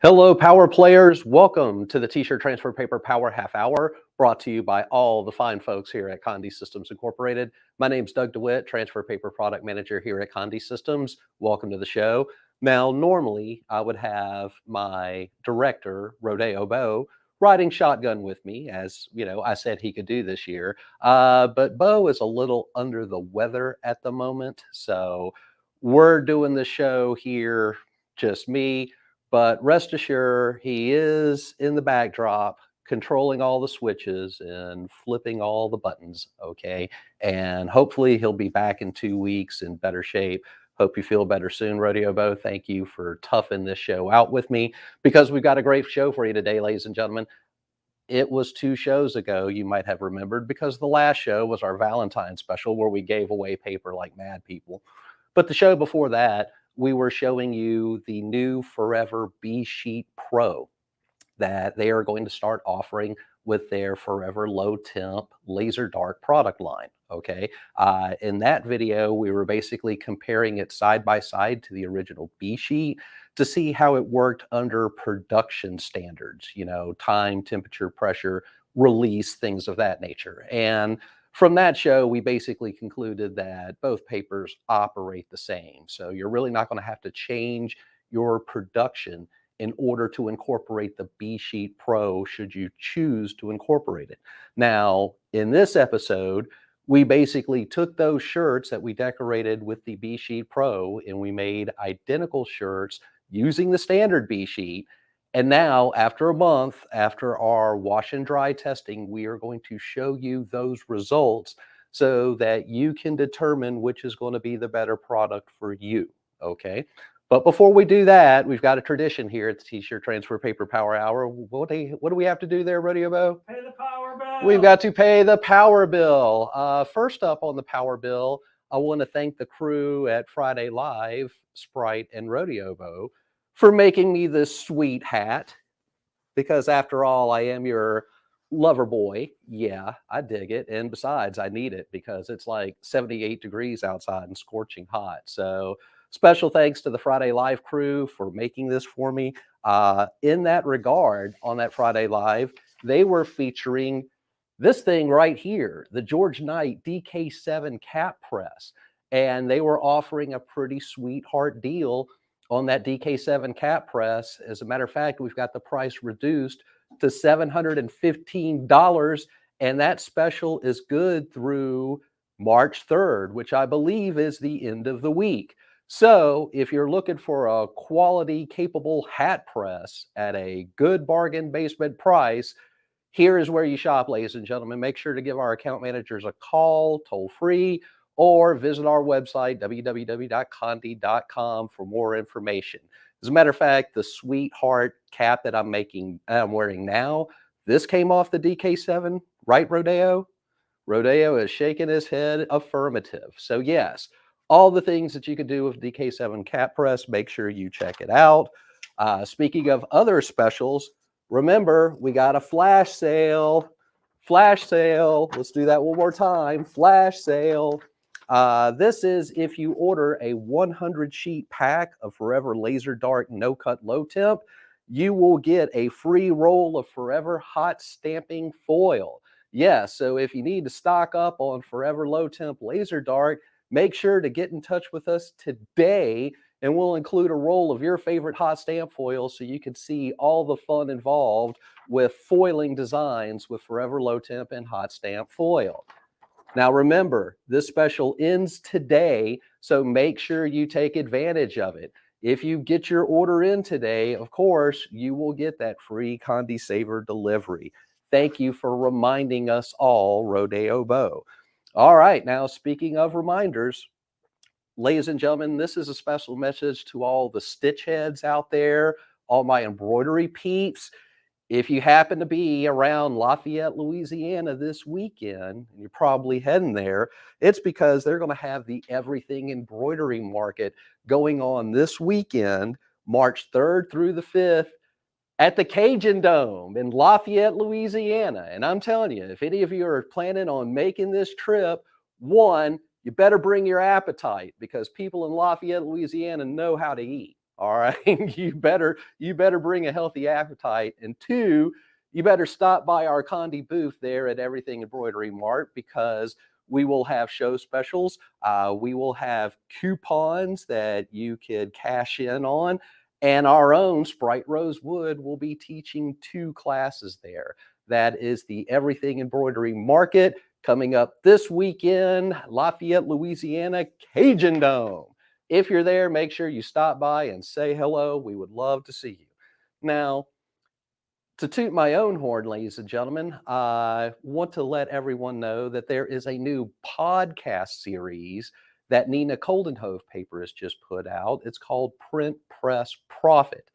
Hello, power players. Welcome to the T-shirt transfer paper power half hour, brought to you by all the fine folks here at Condé Systems Incorporated. My name's Doug DeWitt, transfer paper product manager here at Condé Systems. Welcome to the show. Now, normally I would have my director, Rodeo Bo, riding shotgun with me, as you know, I said he could do this year. But Bo is a little under the weather at the moment, so we're doing the show here, just me. But rest assured, he is in the backdrop, controlling all the switches and flipping all the buttons, okay? And hopefully he'll be back in 2 weeks in better shape. Hope you feel better soon, Rodeo Bo. Thank you for toughing this show out with me, because we've got a great show for you today, ladies and gentlemen. It was 2 shows ago, you might have remembered, because the last show was our Valentine's special where we gave away paper like mad people. But the show before that, we were showing you the new Forever B Sheet Pro that they are going to start offering with their Forever Low Temp Laser Dark product line. Okay. In that video, we were basically comparing it side by side to the original B Sheet to see how it worked under production standards, you know, time, temperature, pressure, release, things of that nature. And from that show, we basically concluded that both papers operate the same. So you're really not going to have to change your production in order to incorporate the B Sheet Pro should you choose to incorporate it. Now, in this episode, we basically took those shirts that we decorated with the B Sheet Pro and we made identical shirts using the standard B Sheet. And now, after a month, after our wash and dry testing, we are going to show you those results so that you can determine which is going to be the better product for you. Okay. But before we do that, we've got a tradition here at the T-shirt Transfer Paper Power Hour. What do we have to do there, Rodeo Bo? Pay the power bill. We've got to pay the power bill. First up on the power bill, I want to thank the crew at Friday Live, Sprite and Rodeo Bo, for making me this sweet hat. Because after all, I am your lover boy. Yeah, I dig it. And besides, I need it because it's like 78 degrees outside and scorching hot. So special thanks to the Friday Live crew for making this for me. In that regard, on that Friday Live, they were featuring this thing right here, the George Knight DK7 cap press. And they were offering a pretty sweetheart deal on that DK7 cap press. As a matter of fact, we've got the price reduced to $715, and that special is good through March 3rd, which I believe is the end of the week. So if you're looking for a quality, capable hat press at a good bargain basement price, here is where you shop, ladies and gentlemen. Make sure to give our account managers a call, toll free, or visit our website, www.condé.com, for more information. As a matter of fact, the sweetheart cap that I'm wearing now, this came off the DK7, right, Rodeo? Rodeo is shaking his head affirmative. So yes, all the things that you can do with DK7 cap press, make sure you check it out. Speaking of other specials, remember, we got a flash sale. Flash sale. Let's do that one more time. Flash sale. This is if you order a 100 sheet pack of Forever Laser Dark No Cut Low Temp, you will get a free roll of Forever Hot Stamping Foil. Yes, so if you need to stock up on Forever Low Temp Laser Dark, make sure to get in touch with us today, and we'll include a roll of your favorite hot stamp foil so you can see all the fun involved with foiling designs with Forever Low Temp and hot stamp foil. Now remember, this special ends today, so make sure you take advantage of it. If you get your order in today, of course, you will get that free Condé Saver delivery. Thank you for reminding us all, Rodeo Bo. All right, now speaking of reminders, ladies and gentlemen, this is a special message to all the stitch heads out there, all my embroidery peeps. If you happen to be around Lafayette, Louisiana this weekend, and you're probably heading there, it's because they're going to have the Everything Embroidery Market going on this weekend, March 3rd through the 5th, at the Cajun Dome in Lafayette, Louisiana. And I'm telling you, if any of you are planning on making this trip, one, you better bring your appetite, because people in Lafayette, Louisiana know how to eat. All right, you better bring a healthy appetite, and two, you better stop by our Condé booth there at Everything Embroidery Mart, because we will have show specials. We will have coupons that you could cash in on, and our own Sprite Rosewood will be teaching 2 classes there. That is the Everything Embroidery Market coming up this weekend, Lafayette, Louisiana, Cajun Dome. If you're there, make sure you stop by and say hello. We would love to see you. Now, to toot my own horn, ladies and gentlemen, I want to let everyone know that there is a new podcast series that Nina Coldenhove paper has just put out. It's called Print, Press, Profit.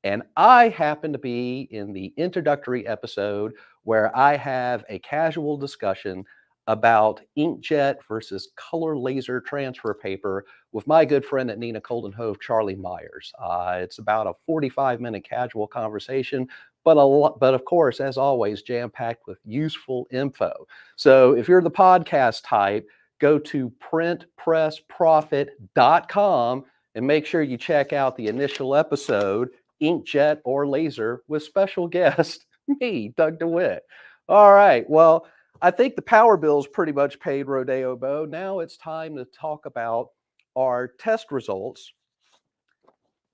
And I happen to be in the introductory episode where I have a casual discussion about inkjet versus color laser transfer paper with my good friend at Nina Coldenhove, Charlie Myers. It's about a 45-minute casual conversation, but of course, as always, jam-packed with useful info. So if you're the podcast type, go to printpressprofit.com and make sure you check out the initial episode, Inkjet or Laser, with special guest, me, Doug DeWitt. All right, well, I think the power bill's pretty much paid, Rodeo Bo. Now it's time to talk about our test results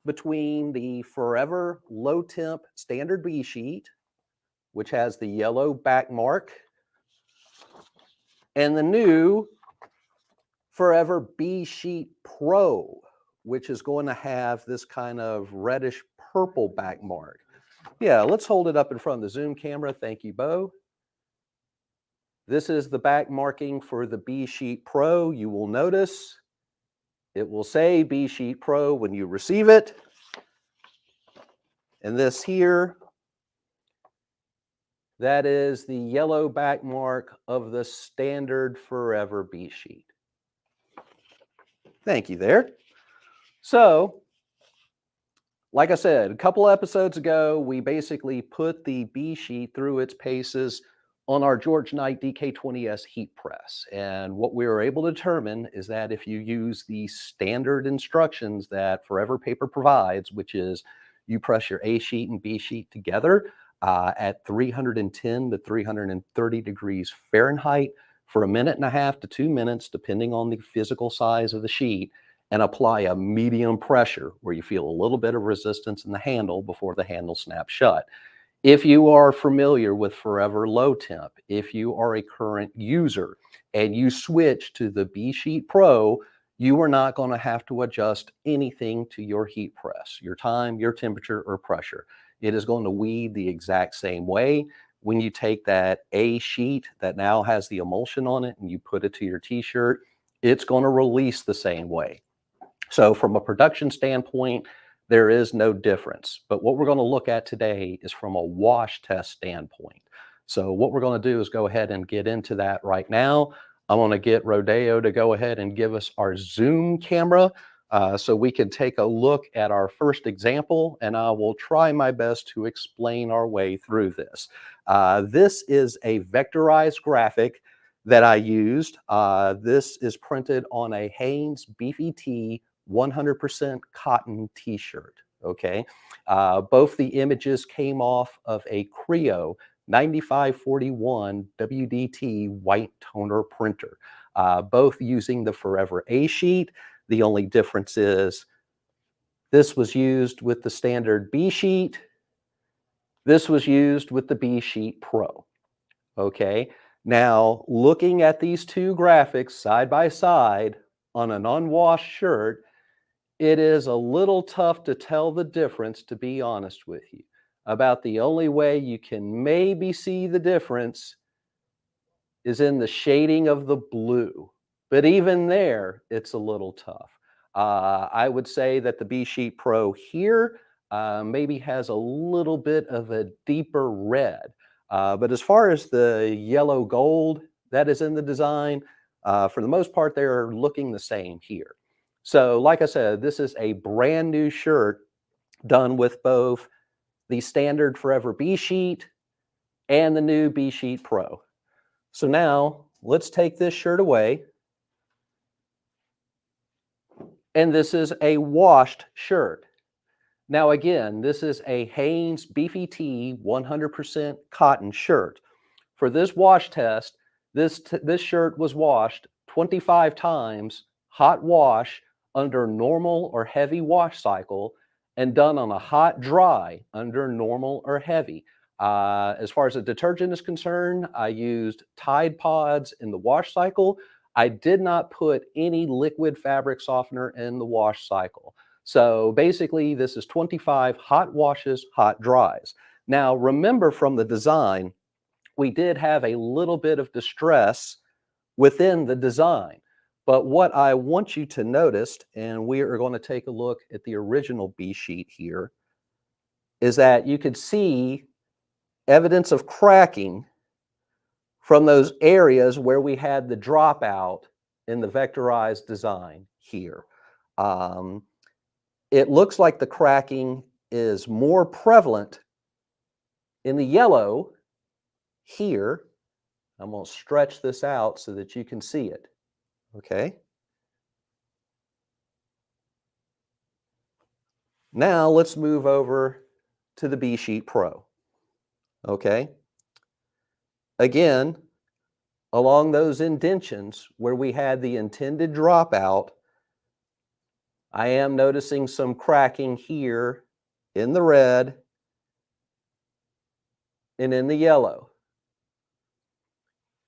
between the Forever Low Temp Standard B sheet, which has the yellow back mark, and the new Forever B Sheet Pro, which is going to have this kind of reddish purple back mark. Yeah, let's hold it up in front of the Zoom camera. Thank you, Bo. This is the back marking for the B Sheet Pro. You will notice it will say B Sheet Pro when you receive it. And this here, that is the yellow back mark of the standard Forever B Sheet. Thank you there. So, like I said, a couple episodes ago, we basically put the B sheet through its paces on our George Knight DK20S heat press. And what we were able to determine is that if you use the standard instructions that Forever Paper provides, which is you press your A sheet and B sheet together at 310 to 330 degrees Fahrenheit for 1.5 to 2 minutes, depending on the physical size of the sheet, and apply a medium pressure where you feel a little bit of resistance in the handle before the handle snaps shut. If you are familiar with Forever Low Temp, if you are a current user and you switch to the B Sheet Pro, you are not going to have to adjust anything to your heat press, your time, your temperature, or pressure. It is going to weed the exact same way. When you take that A sheet that now has the emulsion on it and you put it to your t-shirt, it's going to release the same way. So from a production standpoint, there is no difference. But what we're going to look at today is from a wash test standpoint. So what we're going to do is go ahead and get into that right now. I'm going to get Rodeo to go ahead and give us our Zoom camera so we can take a look at our first example, and I will try my best to explain our way through this. This is a vectorized graphic that I used. This is printed on a Hanes Beefy Tee 100% cotton t-shirt. Okay, both the images came off of a Creo 9541 WDT white toner printer, both using the Forever A sheet. The only difference is this was used with the standard B sheet. This was used with the B Sheet Pro. Okay, now looking at these two graphics side by side on an unwashed shirt, it is a little tough to tell the difference, to be honest with you. About the only way you can maybe see the difference is in the shading of the blue. But even there, it's a little tough. I would say that the B Sheet Pro here maybe has a little bit of a deeper red. But as far as the yellow gold that is in the design, for the most part, they're looking the same here. So like I said, this is a brand new shirt done with both the standard Forever B Sheet and the new B Sheet Pro. So now let's take this shirt away. And this is a washed shirt. Now, again, this is a Hanes Beefy Tee 100% cotton shirt. For this wash test, this shirt was washed 25 times, hot wash under normal or heavy wash cycle, and done on a hot dry under normal or heavy. As far as the detergent is concerned, I used Tide Pods in the wash cycle. I did not put any liquid fabric softener in the wash cycle. So basically, this is 25 hot washes, hot dries. Now, remember from the design, we did have a little bit of distress within the design. But what I want you to notice, and we are going to take a look at the original B sheet here, is that you could see evidence of cracking from those areas where we had the dropout in the vectorized design here. It looks like the cracking is more prevalent in the yellow here. I'm going to stretch this out so that you can see it. Okay. Now let's move over to the B Sheet Pro. Okay. Again, along those indentions where we had the intended dropout, I am noticing some cracking here in the red and in the yellow.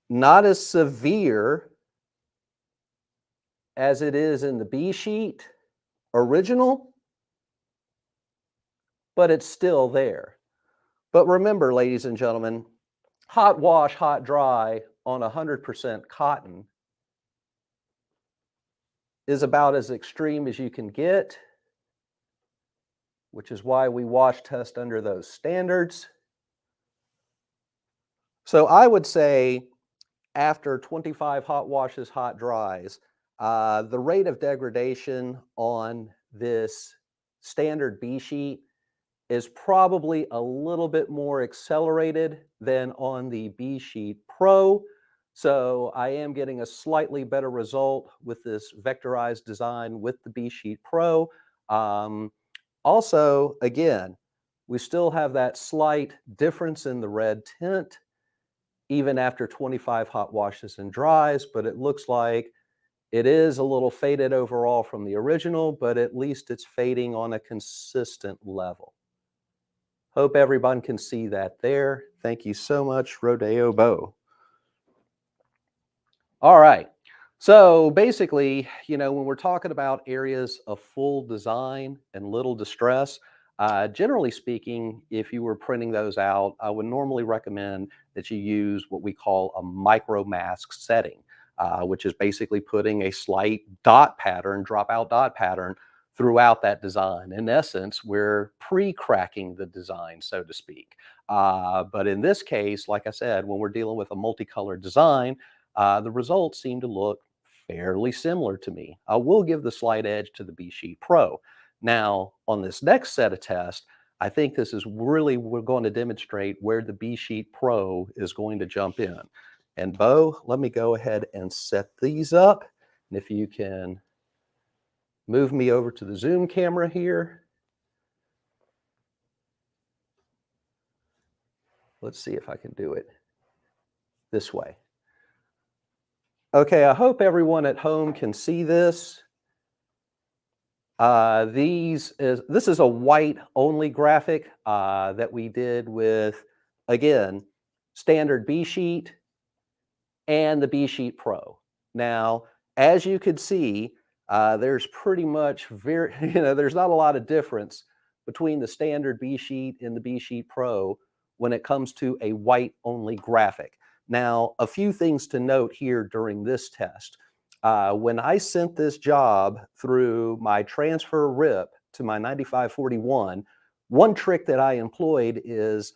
Not as severe as it is in the B sheet original, but it's still there. But remember, ladies and gentlemen, hot wash, hot dry on 100% cotton is about as extreme as you can get, which is why we wash test under those standards. So I would say after 25 hot washes, hot dries, the rate of degradation on this standard B sheet is probably a little bit more accelerated than on the B Sheet Pro. So I am getting a slightly better result with this vectorized design with the B Sheet Pro. Also, again, we still have that slight difference in the red tint, even after 25 hot washes and dries, but it looks like it is a little faded overall from the original, but at least it's fading on a consistent level. Hope everyone can see that there. Thank you so much, Rodeo Bo. All right. So basically, when we're talking about areas of full design and little distress, generally speaking, if you were printing those out, I would normally recommend that you use what we call a micro mask setting, which is basically putting a slight dot pattern, dropout dot pattern throughout that design. In essence, we're pre-cracking the design, so to speak. But in this case, like I said, when we're dealing with a multicolored design, the results seem to look fairly similar to me. I will give the slight edge to the B Sheet Pro. Now, on this next set of tests, I think this is really, we're going to demonstrate where the B Sheet Pro is going to jump in. And Bo, let me go ahead and set these up. And if you can move me over to the Zoom camera here. Let's see if I can do it this way. Okay, I hope everyone at home can see this. This is a white only graphic that we did with, again, standard B Sheet and the B Sheet Pro. Now, as you could see, there's pretty much there's not a lot of difference between the standard B Sheet and the B Sheet Pro when it comes to a white only graphic. Now, a few things to note here during this test. When I sent this job through my transfer RIP to my 9541, one trick that I employed is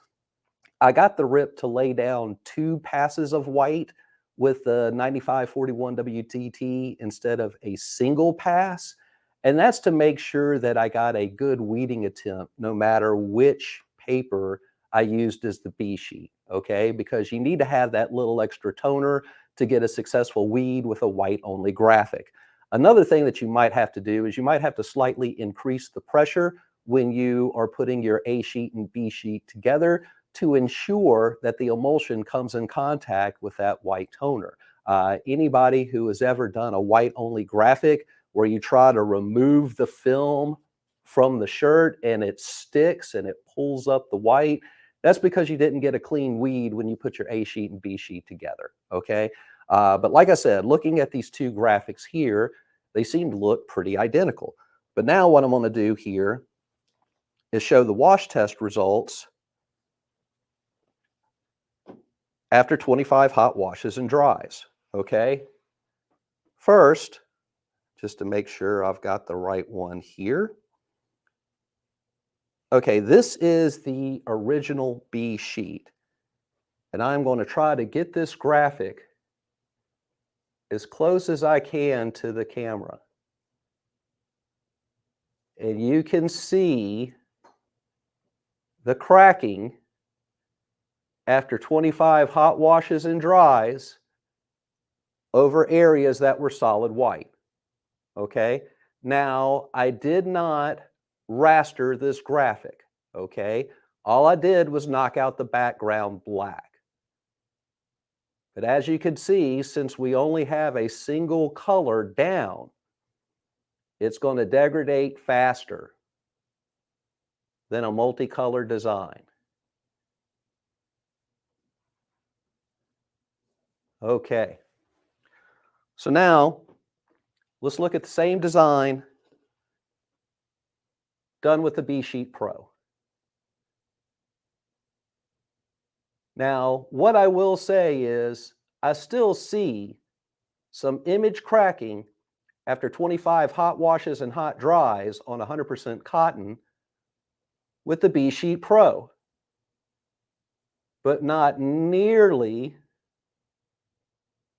I got the RIP to lay down 2 passes of white with the 9541 WTT instead of a single pass. And that's to make sure that I got a good weeding attempt no matter which paper I used as the B sheet, okay? Because you need to have that little extra toner to get a successful weed with a white only graphic. Another thing that you might have to do is you might have to slightly increase the pressure when you are putting your A sheet and B sheet together to ensure that the emulsion comes in contact with that white toner. Anybody who has ever done a white only graphic where you try to remove the film from the shirt and it sticks and it pulls up the white, that's because you didn't get a clean weed when you put your A sheet and B sheet together, okay? But like I said, looking at these two graphics here, they seem to look pretty identical. But now what I'm going to do here is show the wash test results after 25 hot washes and dries, okay? First, just to make sure I've got the right one here. Okay, this is the original B sheet. And I'm going to try to get this graphic as close as I can to the camera. And you can see the cracking after 25 hot washes and dries over areas that were solid white. Okay, now I did not raster this graphic. Okay, all I did was knock out the background black. But as you can see, since we only have a single color down, it's going to degrade faster than a multicolor design. Okay, so now let's look at the same design done with the B Sheet Pro. Now, what I will say is I still see some image cracking after 25 hot washes and hot dries on 100% cotton with the B Sheet Pro, but not nearly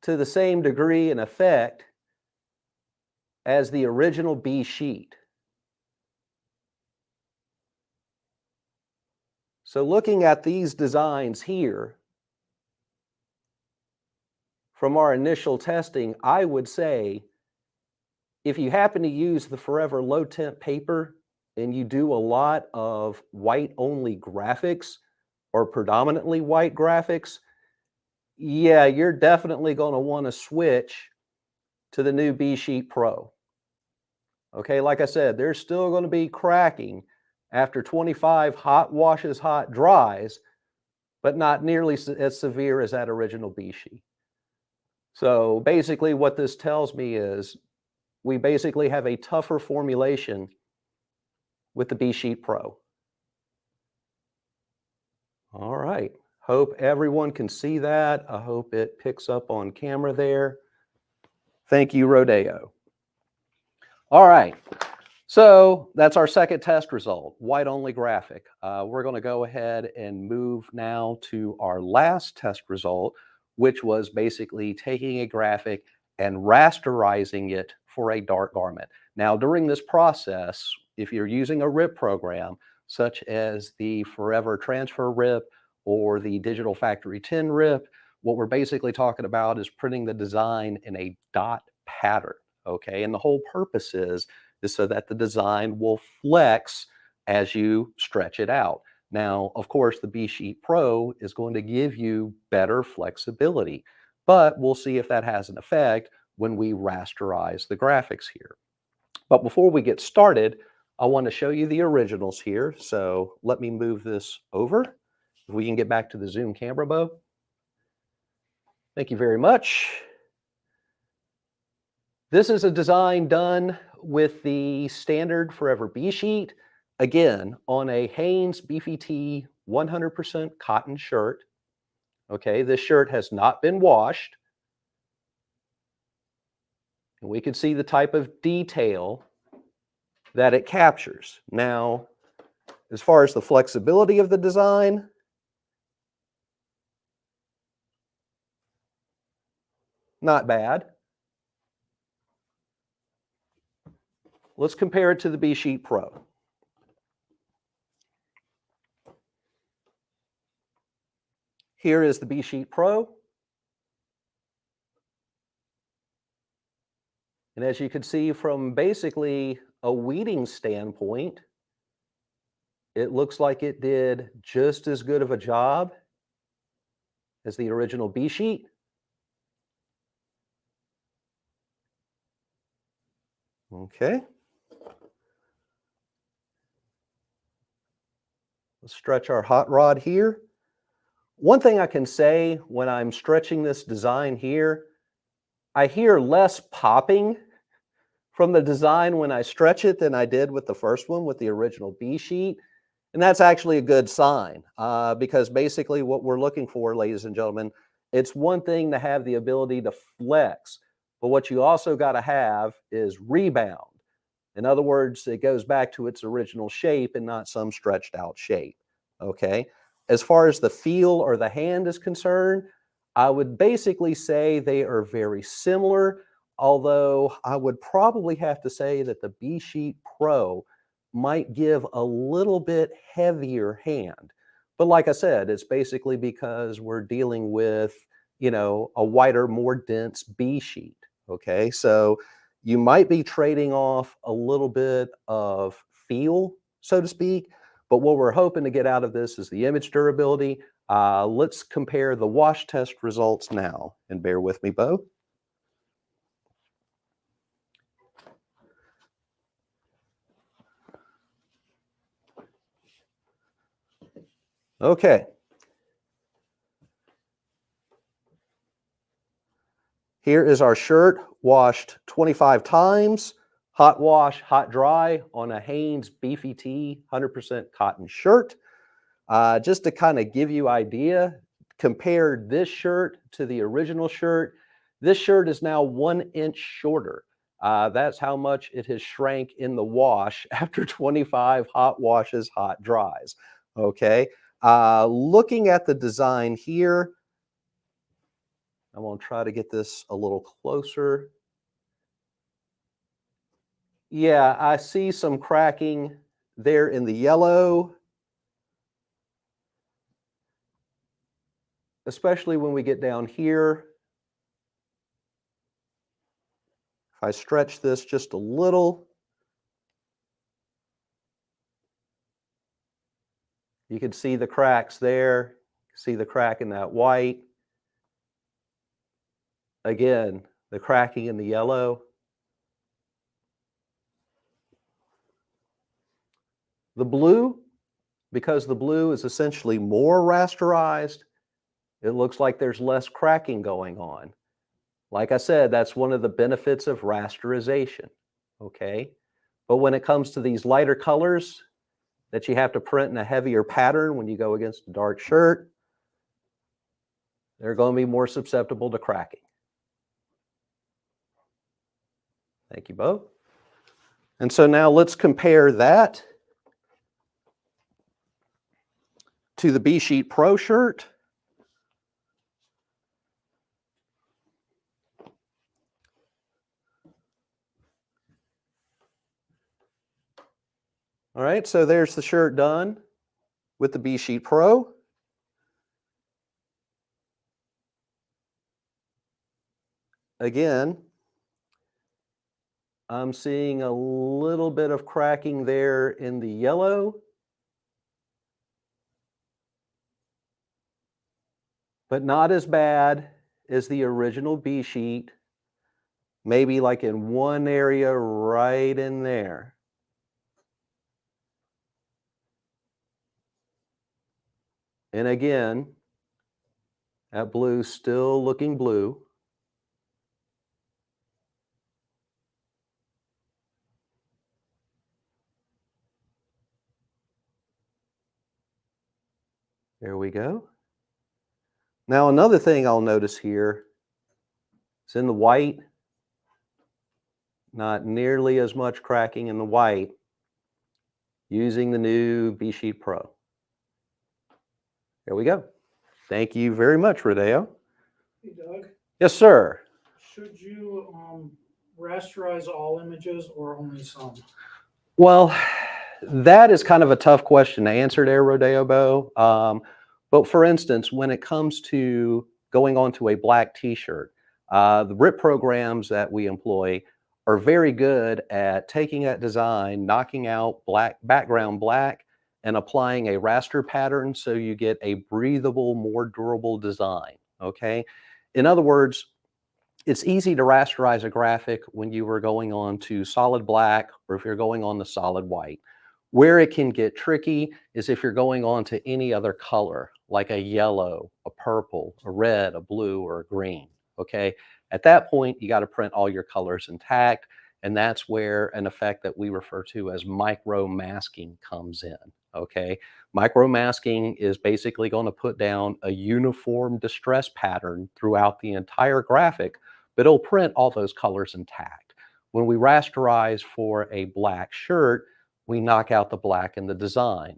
to the same degree and effect as the original B Sheet. So looking at these designs here, from our initial testing, I would say if you happen to use the Forever Low Temp paper and you do a lot of white only graphics or predominantly white graphics, yeah, you're definitely going to want to switch to the new B Sheet Pro. Okay, like I said, there's still going to be cracking after 25 hot washes, hot dries, but not nearly as severe as that original B Sheet. So basically what this tells me is we basically have a tougher formulation with the B Sheet Pro. All right. Hope everyone can see that. I hope it picks up on camera there. Thank you, Rodeo. All right. So that's our second test result, white only graphic. We're going to go ahead and move now to our last test result, which was basically taking a graphic and rasterizing it for a dark garment. Now, during this process, if you're using a RIP program, such as the Forever Transfer RIP or the Digital Factory 10 RIP, what we're basically talking about is printing the design in a dot pattern, okay? And the whole purpose is so that the design will flex as you stretch it out. Now, of course, the B Sheet Pro is going to give you better flexibility, but we'll see if that has an effect when we rasterize the graphics here. But before we get started, I want to show you the originals here. So let me move this over. If we can get back to the Zoom camera, Bo. Thank you very much. This is a design done with the standard Forever B Sheet, again, on a Hanes Beefy Tee 100% cotton shirt. Okay, this shirt has not been washed. And we can see the type of detail that it captures. Now, as far as the flexibility of the design, not bad. Let's compare it to the B Sheet Pro. Here is the B Sheet Pro. And as you can see from basically a weeding standpoint, It looks like it did just as good of a job as the original B sheet. Okay. Let's stretch our hot rod here. One thing I can say when I'm stretching this design here, I hear less popping from the design when I stretch it than I did with the first one with the original B sheet. And that's actually a good sign because basically what we're looking for, ladies and gentlemen, it's one thing to have the ability to flex, but what you also got to have is rebound. In other words, it goes back to its original shape and not some stretched out shape. Okay. As far as the feel or the hand is concerned, I would basically say they are very similar, although I would probably have to say that the B Sheet Pro might give a little bit heavier hand. But like I said, it's basically because we're dealing with, a wider, more dense B sheet. Okay. So you might be trading off a little bit of feel, so to speak. But what we're hoping to get out of this is the image durability. Let's compare the wash test results now. And bear with me, Bo. Okay. Here is our shirt washed 25 times. Hot wash, hot dry on a Hanes Beefy Tee 100% cotton shirt. Just to kind of give you idea, compare this shirt to the original shirt. This shirt is now 1 inch shorter. That's how much it has shrank in the wash after 25 hot washes, hot dries. Okay. Looking at the design here, I'm going to try to get this a little closer. Yeah, I see some cracking there in the yellow, especially when we get down here. If I stretch this just a little, you can see the cracks there. See the crack in that white. Again, the cracking in the yellow. The blue, because the blue is essentially more rasterized, it looks like there's less cracking going on. Like I said, that's one of the benefits of rasterization, okay? But when it comes to these lighter colors that you have to print in a heavier pattern when you go against a dark shirt, they're going to be more susceptible to cracking. Thank you, Bo. And so now let's compare that to the B Sheet Pro shirt. All right, so there's the shirt done with the B Sheet Pro. Again, I'm seeing a little bit of cracking there in the yellow, but not as bad as the original B Sheet. Maybe like in one area right in there. And again, that blue still looking blue. There we go. Now another thing I'll notice here is in the white, not nearly as much cracking in the white using the new B Sheet Pro. There we go. Thank you very much, Rodeo. Hey, Doug, Yes, sir. should you rasterize all images or only some? Well, that is kind of a tough question to answer there, Rodeo Bo. But for instance, when it comes to going onto a black T-shirt, the RIP programs that we employ are very good at taking that design, knocking out black background black, and applying a raster pattern so you get a breathable, more durable design, okay? In other words, it's easy to rasterize a graphic when you were going on to solid black or if you're going on the solid white. Where it can get tricky is if you're going on to any other color, like a yellow, a purple, a red, a blue, or a green, okay? At that point, you got to print all your colors intact, and that's where an effect that we refer to as micro masking comes in, okay? Micro masking is basically going to put down a uniform distress pattern throughout the entire graphic, but it'll print all those colors intact. When we rasterize for a black shirt, we knock out the black in the design.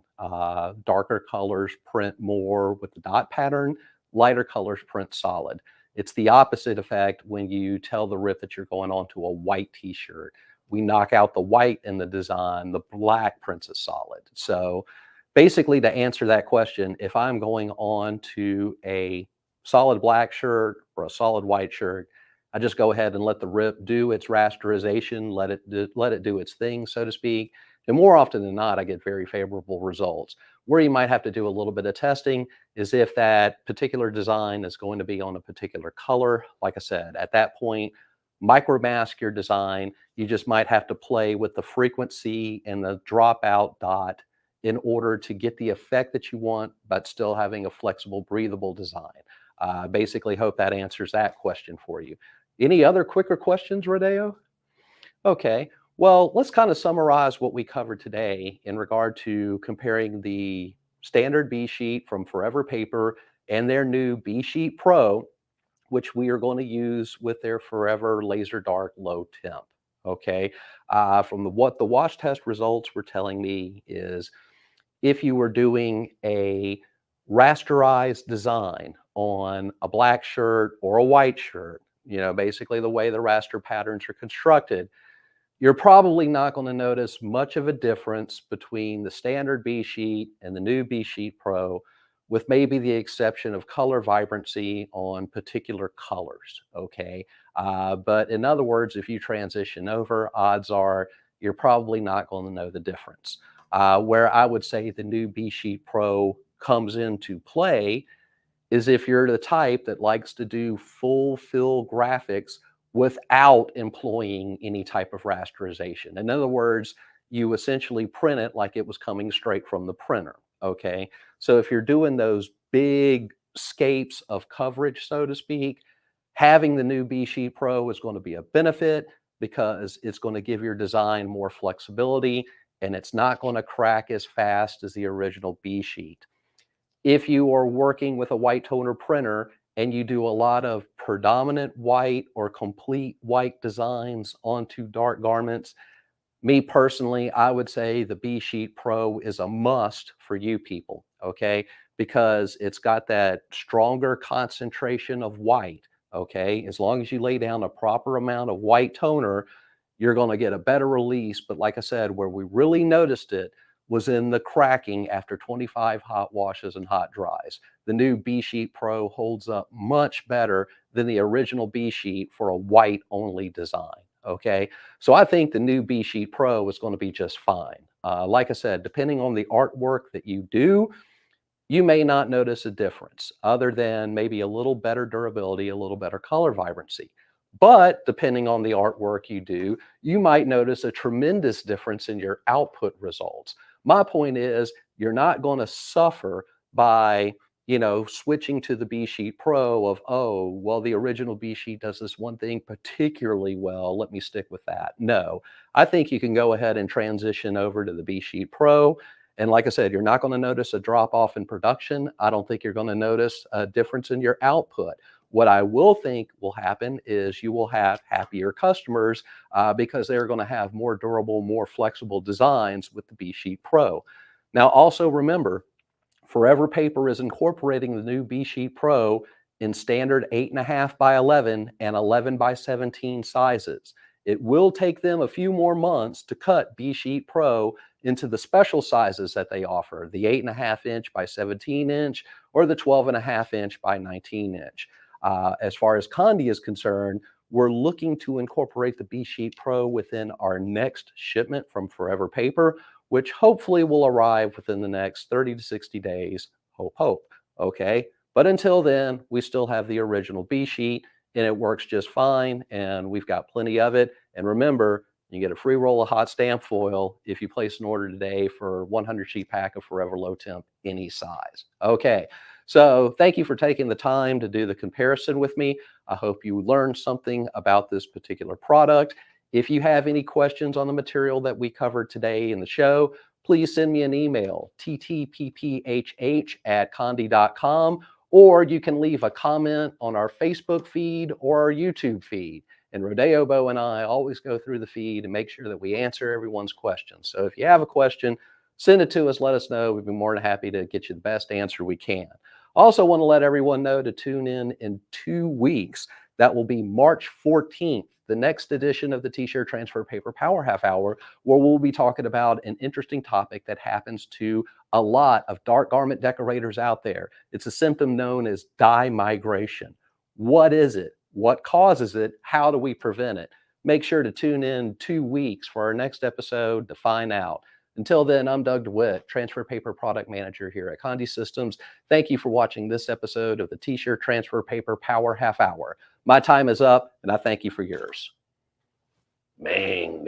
Darker colors print more with the dot pattern, lighter colors print solid. It's the opposite effect when you tell the rip that you're going on to a white t-shirt. We knock out the white in the design, the black prints as solid. So basically, to answer that question, if I'm going on to a solid black shirt or a solid white shirt, I just go ahead and let the rip do its rasterization, let it do its thing, so to speak. And more often than not, I get very favorable results. Where you might have to do a little bit of testing is if that particular design is going to be on a particular color. Like I said, at that point, micro mask your design. You just might have to play with the frequency and the dropout dot in order to get the effect that you want, but still having a flexible, breathable design. Basically, hope that answers that question for you. Any other quicker questions, Rodeo? Okay, well, let's kind of summarize what we covered today in regard to comparing the standard B sheet from Forever Paper and their new B Sheet Pro, which we are going to use with their Forever Laser Dark Low Temp. Okay, what the wash test results were telling me is if you were doing a rasterized design on a black shirt or a white shirt, basically the way the raster patterns are constructed, you're probably not going to notice much of a difference between the standard B sheet and the new B sheet Pro, with maybe the exception of color vibrancy on particular colors. Okay. But in other words, if you transition over, odds are you're probably not going to know the difference. Where I would say the new B sheet Pro comes into play is if you're the type that likes to do full fill graphics without employing any type of rasterization. In other words, you essentially print it like it was coming straight from the printer, okay? So if you're doing those big scapes of coverage, so to speak, having the new B Sheet Pro is going to be a benefit because it's going to give your design more flexibility and it's not going to crack as fast as the original B Sheet. If you are working with a white toner printer and you do a lot of predominant white or complete white designs onto dark garments, me personally, I would say the B Sheet Pro is a must for you people, okay? Because it's got that stronger concentration of white, okay? As long as you lay down a proper amount of white toner, you're going to get a better release. But like I said, where we really noticed it was in the cracking after 25 hot washes and hot dries. The new B Sheet Pro holds up much better than the original B Sheet for a white only design. Okay, so I think the new B Sheet Pro is going to be just fine. Like I said, depending on the artwork that you do, you may not notice a difference other than maybe a little better durability, a little better color vibrancy. But depending on the artwork you do, you might notice a tremendous difference in your output results. My point is, you're not going to suffer by, switching to the B Sheet Pro of, oh, well, the original B Sheet does this one thing particularly well. Let me stick with that. No, I think you can go ahead and transition over to the B Sheet Pro. And like I said, you're not going to notice a drop off in production. I don't think you're going to notice a difference in your output. What I will think will happen is you will have happier customers because they're going to have more durable, more flexible designs with the B Sheet Pro. Now, also remember, Forever Paper is incorporating the new B Sheet Pro in standard 8.5 by 11 and 11 by 17 sizes. It will take them a few more months to cut B Sheet Pro into the special sizes that they offer, the 8.5 inch by 17 inch or the 12.5 inch by 19 inch. As far as Condé is concerned, we're looking to incorporate the B Sheet Pro within our next shipment from Forever Paper. which hopefully will arrive within the next 30 to 60 days. Hope, hope. Okay. But until then, we still have the original B sheet and it works just fine. And we've got plenty of it. And remember, you get a free roll of hot stamp foil if you place an order today for a 100 sheet pack of Forever Low Temp, any size. Okay. So thank you for taking the time to do the comparison with me. I hope you learned something about this particular product. If you have any questions on the material that we covered today in the show, please send me an email, ttppphh@condé.com, or you can leave a comment on our Facebook feed or our YouTube feed. And Rodeo Bo and I always go through the feed and make sure that we answer everyone's questions. So if you have a question, send it to us, let us know. We'd be more than happy to get you the best answer we can. Also want to let everyone know to tune in 2 weeks. That will be March 14th, the next edition of the T-Shirt Transfer Paper Power Half Hour, where we'll be talking about an interesting topic that happens to a lot of dark garment decorators out there. It's a symptom known as dye migration. What is it? What causes it? How do we prevent it? Make sure to tune in 2 weeks for our next episode to find out. Until then, I'm Doug DeWitt, Transfer Paper Product Manager here at Condé Systems. Thank you for watching this episode of the T-Shirt Transfer Paper Power Half Hour. My time is up, and I thank you for yours. Ming.